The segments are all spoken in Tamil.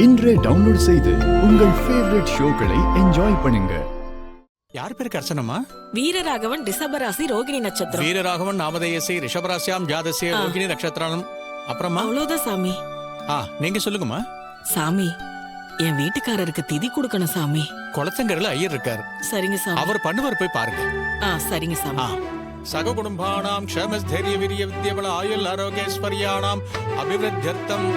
இன்றே டவுன்லோட் செய்து உங்கள் ஃபேவரட் ஷோக்களை என்ஜாய் பண்ணுங்க. யார் பேருக்கு அர்ச்சனமா? வீரராகவன் ரிஷபராசி ரோகிணி நட்சத்திரம். வீரராகவன் நாமதேயசி ரிஷபராசியாம் ஜாதசிய ரோகிணி நட்சத்திரம். அப்புறமா அவ்வளவுதான் சாமி. நீங்க சொல்லுங்கம்மா. சாமி, என் வீட்டுக்காரருக்கு திதி கொடுக்கணும் சாமி. குளத்தங்கரையில ஐயர் இருக்காரு. சரிங்க சாமி. அவர் பண்ணுவார், போய் பாருங்க. சரிங்க சாமி. சக குடும்பானாம் க்ஷமஸ்தைரிய வீரிய வித்யபல ஆயுள் ஆரோக்கியஸ்வர்யானாம் அபிவிருத்தியர்த்தம்.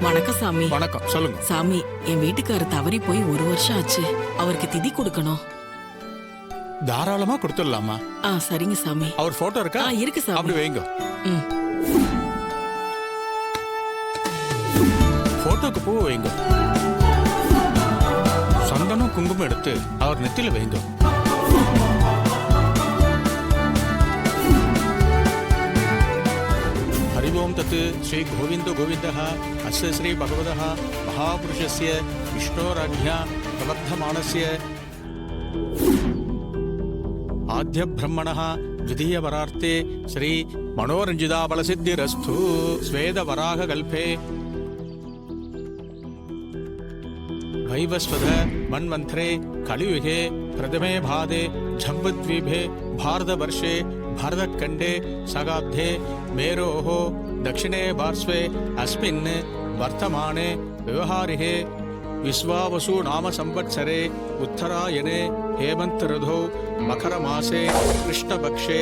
வணக்கம் சாமி. வணக்கம், சொல்லுங்க. சாமி, என் வீட்டுக்காரர் தவறி போய் 1 வருஷம் ஆச்சு. அவருக்கு திதி கொடுக்கணும். தாராளமா கொடுத்துடலாமா? சரிங்க சாமி. அவர் போட்டோ இருக்கா? இருக்கு சாமி. அப்படி வைங்க. போட்டோக்கு பூ வைங்க. சந்தனம் குங்குமம் எடுத்து அவர் நெத்தில வைங்க. ஹரி ஓம் தத் ஸ்ரீ கோவிந்தோ கோவிந்தः அஸ்ய ஸ்ரீ பகவதः மகாபுருஷஸ்ய விஷ்ணோராஜ்ஞா பிரவர்த்தமானஸ்ய ஆத்ய பிரம்மணः द्वितीय वरार्ते श्री मनोरंजिता बलसिद्धिरस्तु स्वेद वराह कल्पे वैवस्वत मन्वंतरे कलियुगे प्रथमे भादे झम्बद्वीपे भारतवर्षे भरतखण्डे सगाब्धे मेरोः दक्षिणे पार्श्वे अस्मिन् वर्तमाने व्यवहारिके विश्वावसु नाम संवत्सरे उत्तरायणे हेमंत ऋतौ मकर मासे कृष्णपक्षे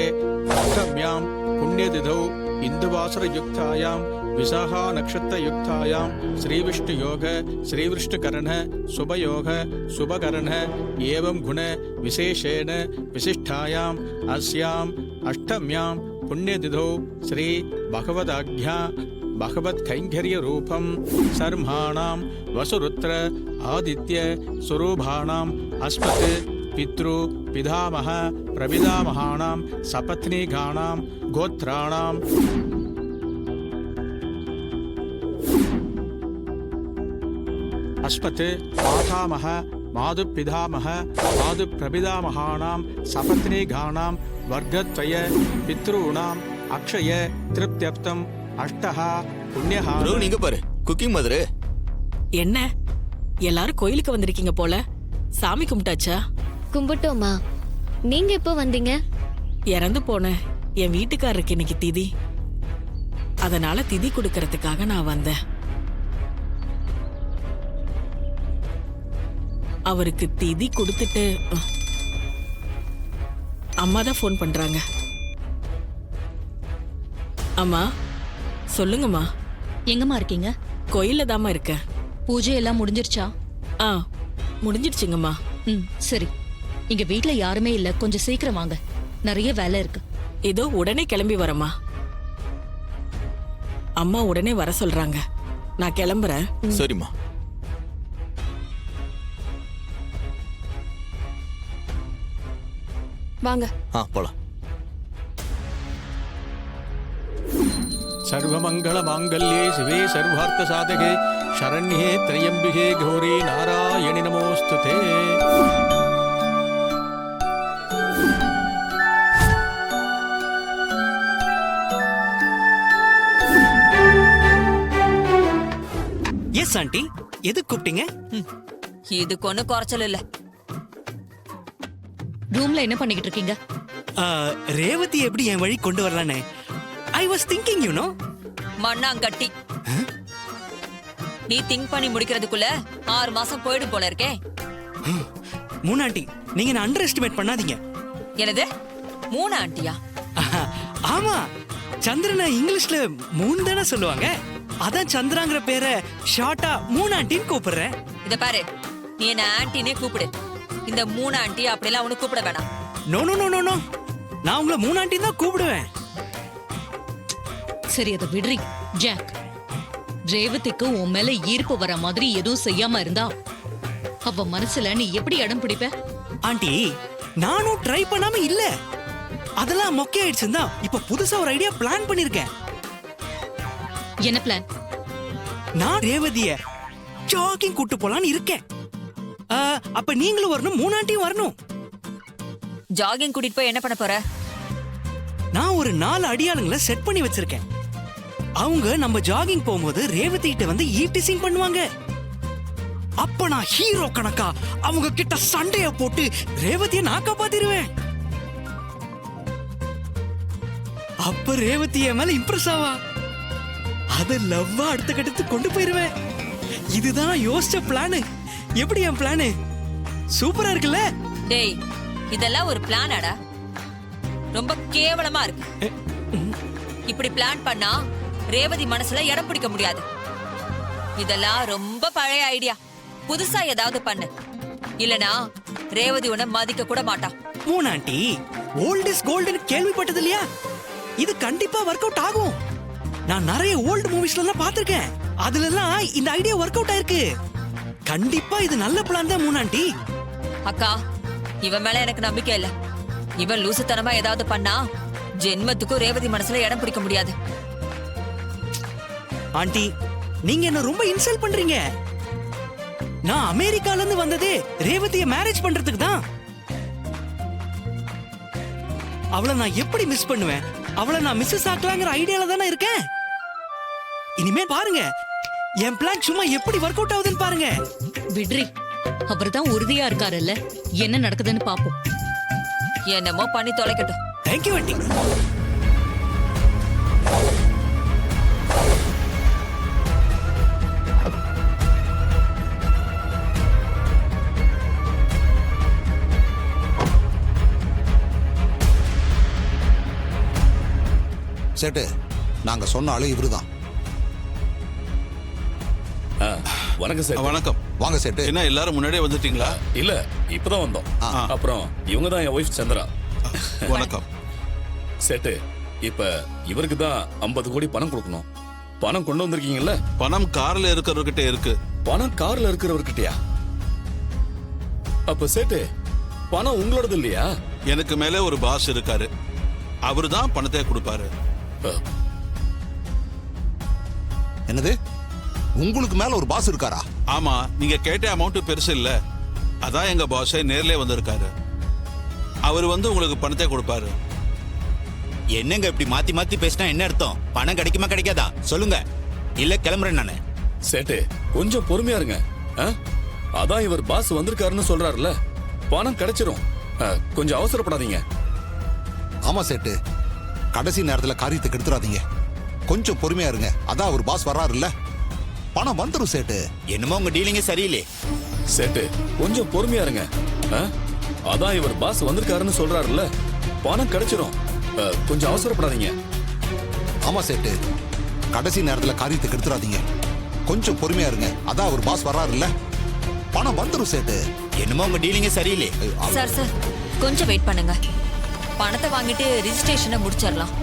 अष्टम्यां पुण्यतिथौ इंदुवासर युक्तायां विशाखा नक्षत्र युक्तायां श्रीविष्णुयोग श्रीविष्णुकरण शुभयोग शुभकरण एवं गुण विशेषेण विशिष्टायां अस्यां अष्टम्यां पुण्यतिथौ श्री भगवदाज्ञा भगवत कैंकर्य रूपम सर्माणां वसुरुद्र आदित्य स्वरूपाणां अस्मत् पितृ पितामह प्रपितामहानां सपत्नीगाणां गोत्राणां अस्मत् मातामह मातुपितामह मातुप्रपितामहानां सपत्नीगाणां वर्गद्वय पितॄणाम् अक्षय तृप्त्यर्थम् அஷ்டஹா புண்ணியஹா. நீங்க பாரு, குக்கிங் மதரு. என்ன எல்லாரும் கோயிலுக்கு வந்திருக்கீங்க போல. சாமி கும்பிட்டாச்சா? கும்பிட்டோமா. நீங்க எப்போ வந்தீங்க? இறந்து போன என் வீட்டுக்காரருக்கு இன்னைக்கு திதி. அதனால திதி கொடுக்கறதுக்காக நான் வந்தேன். அவருக்கு திதி கொடுத்துட்டு அம்மா தான் ஃபோன் பண்றாங்க. அம்மா சொல்லுங்கம்மா. எங்கம்மா இருக்கீங்க? கோயில்ல தாம்மா இருக்கேன். பூஜை எல்லாம் முடிஞ்சிருச்சா? முடிஞ்சிருச்சுங்கம்மா. சரி. இங்க வீட்ல யாருமே இல்ல, கொஞ்சம் சீக்கிரம் வாங்க, நிறைய வேலை இருக்கு. ஏதோ உடனே கிளம்பி வரமா. அம்மா உடனே வர சொல்றாங்க. நான் கிளம்புறேன். சரிம்மா. வாங்க. போலாம். सर्वमंगल मांगल्ये शिवे सर्वार्थ साधके शरण्ये त्र्यंबिके गौरी नारायणि नमोस्तुते. எஸ் ஆண்டி, எதுக்கு கூப்பிட்டீங்க? இதுக்கு ஒன்னும் குறைச்சல் இல்ல. ரூம்ல என்ன பண்ணிக்கிட்டு இருக்கீங்க? ரேவதி எப்படி என் வழி கொண்டு வரலானே I was thinking, you know. மண்ணாங்கட்டி. நீ திங்க் பண்ணி முடிக்கிறதுக்குள்ள 6 மாசம் போயிடும் போல இருக்கே. மூணு ஆண்டி, நீங்க என்ன அண்டர் எஸ்டிமேட் பண்ணாதீங்க. என்னது 3 ஆண்டியா? ஆமா, சந்திரனை இங்கிலீஷ்ல 3 தானே சொல்லுவாங்க. அதான் சந்திராங்கிற பேரை ஷார்ட்டா 3 ஆண்டின்னு கூப்பிடுறேன். இத பாரு, நீ என்ன ஆண்டினே கூப்பிடு. இந்த 3 ஆண்டி அப்படிலாம் உனக்கு கூப்பிட வேணாம். No no no no no, நான் உங்களை 3 ஆண்டி தான் கூப்பிடுவேன். சரி, அதை விடுறி. ஜாக், ரேவதிக்கு உன் மேல ஈர்ப்பு வர மாதிரி எதுவும் செய்யாம இருந்தா அவ மனசுல நீ எப்படி இடம் பிடிப்ப? ஆண்டி, நானும் ட்ரை பண்ணாம இல்ல. அதெல்லாம் மொக்கே ஆயிடுச்சுன்னா இப்ப புதுசா ஒரு ஐடியா பிளான் பண்ணிருக்கேன். என்ன பிளான்? நான் ரேவதிய ஜாகிங் கூட்டு போலான்னு இருக்கேன். அப்ப நீங்களும் வரணும், 3 ஆண்டியும் வரணும். ஜாகிங் கூட்டிட்டு போய் என்ன பண்ண போற? நான் ஒரு 4 அடியாளுங்களை செட் பண்ணி வச்சிருக்கேன். அவங்க நம்ம ஜாகிங் போகும்போது ரேவதி கிட்ட வந்து ஈவ்டீசிங் பண்ணுவாங்க. அப்ப நான் ஹீரோ கணக்கா அவங்க கிட்ட சண்டைய போட்டு ரேவதியை நான் காப்பாத்திடுவேன். அப்ப ரேவதி என் மேல இம்ப்ரெஸ் ஆவா. அத லவ்வா அடுத்த கட்டத்துக்கு கொண்டு போயிருவேன். இதுதான் நான் யோசிச்ச பிளானு. எப்படி என் பிளானு? சூப்பரா இருக்குல்ல? டேய் இதெல்லாம் ஒரு பிளானாடா? ரொம்ப கேவலமா இருக்கு. இப்படி பிளான் பண்ணா ரேவதி மனசுல இடம் பிடிக்க முடியாது. இதெல்லாம் ரொம்ப பழைய ஐடியா. புதுசா ஏதாவது பண்ணு, இல்லனா ரேவதி உன்னை மதிக்க கூட மாட்டா. மூணாண்டி, ஓல்ட் இஸ் கோல்டுன்னு கேள்விப்பட்டது இல்லையா? இது கண்டிப்பா ஒர்க் அவுட் ஆகும். நான் நிறைய ஓல்டு மூவிஸ்ல எல்லாம் பார்த்திருக்கேன். அதுல எல்லாம் இந்த ஐடியா ஒர்க் அவுட் ஆயிருக்கு. கண்டிப்பா இது நல்ல பிளான் தான் மூணாண்டி. அக்கா, இவன் மேல எனக்கு நம்பிக்கை இல்ல. இவன் லூசுத்தனமா ஏதாவது பண்ணா ஜென்மத்துக்கும் ரேவதி மனசுல இடம் பிடிக்க முடியாது. ஆண்டி, நீங்க என்ன ரொம்ப இன்சல்ட் பண்றீங்க. நான் அமெரிக்கால இருந்து வந்ததே ரேவதிய மேரேஜ் பண்றதுக்கு தான். அவளை நான் எப்படி மிஸ் பண்ணுவேன்? அவளை நான் மிஸ்ஸஸ் ஆக்கலாங்கிற ஐடியால தானே இருக்கேன். இனிமே பாருங்க, என் பிளான் சும்மா எப்படி ஒர்க் அவுட் ஆகுதுன்னு பாருங்க. விட்ரி, அவர்தான் உறுதியா இருக்காருல்ல, என்ன நடக்குதுன்னு பாப்போம். என்னமோ பண்ணி தொலைக்கட்டும். Thank you aunty. சேட்டு, நாங்க சொன்ன ஆளு இவருதான். வணக்கம் சார். வணக்கம். வாங்க சேட்டு. என்ன எல்லாரும் முன்னாடியே வந்துட்டீங்களா? இல்ல, இப்பதான் வந்தோம். அப்புறம் இவங்க தான் என் ஒய்ஃப் சந்திரா. வணக்கம். சேட்டு, இப்ப இவருக்கு தான் 50 கோடி பணம் கொடுக்கணும். பணம் கொண்டு வந்திருக்கீங்கல்ல? பணம் கார்ல இருக்கிறவர்கிட்ட இருக்கு. பணம் கார்ல இருக்கிறவர்கிட்டயா? அப்ப சேட்டு, பணம் உங்களோடது இல்லையா? எனக்கு மேல ஒரு பாஸ் இருக்காரு, அவரு தான் பணத்தை கொடுப்பாரு. என்னது, உங்களுக்கு மேல ஒரு பாஸ் இருக்காரா? ஆமா, நீங்க கேட்ட அமௌண்ட் பெருசு இல்ல, அதான் எங்க பாஸே நேர்லயே வந்திருக்காரு. அவர் வந்து உங்களுக்கு பணத்தை கொடுப்பாரு. என்னங்க இப்படி மாத்தி மாத்தி பேசினா என்ன அர்த்தம்? பணம் கிடைக்குமா கிடைக்காதா சொல்லுங்க, இல்ல கிளம்புறேன் நானு. சேட்டு, கொஞ்சம் பொறுமையா இருங்க. அதான் இவர் பாஸ் வந்திருக்காருன்னு சொல்றாருல, பணம் கிடைச்சிரும். கொஞ்சம் அவசரப்படாதீங்க. ஆமா சேட்டு, கடைசி நேரத்துல காரியத்தை கெடுத்துறாதீங்க. கொஞ்சம் பொறுமையா இருங்க. அதான் ஒரு பாஸ் வர்றாரு இல்ல, பணம் வந்துரும் சேட்டு. என்னமோ உங்க டீலிங்கே சரியில்லை. சேட்டு, கொஞ்சம் பொறுமையா இருங்க. அதான் இவர் பாஸ் வந்திருக்காருன்னு சொல்றாருல்ல, பணம் கிடைச்சிரும். கொஞ்சம் அவசரப்படாதீங்க. ஆமா சேட்டு, கடைசி நேரத்துல காரியத்தை கெடுத்துறாதீங்க. கொஞ்சம் பொறுமையா இருங்க. அதான் ஒரு பாஸ் வர்றாரு இல்ல, பணம் வந்துரும் சேட்டு. என்னமோ உங்க டீலிங்கே சரியில்லை. சார் கொஞ்சம் வெயிட் பண்ணுங்க. பணத்தை வாங்கிட்டு ரிஜிஸ்ட்ரேஷனை முடிச்சிடலாம்.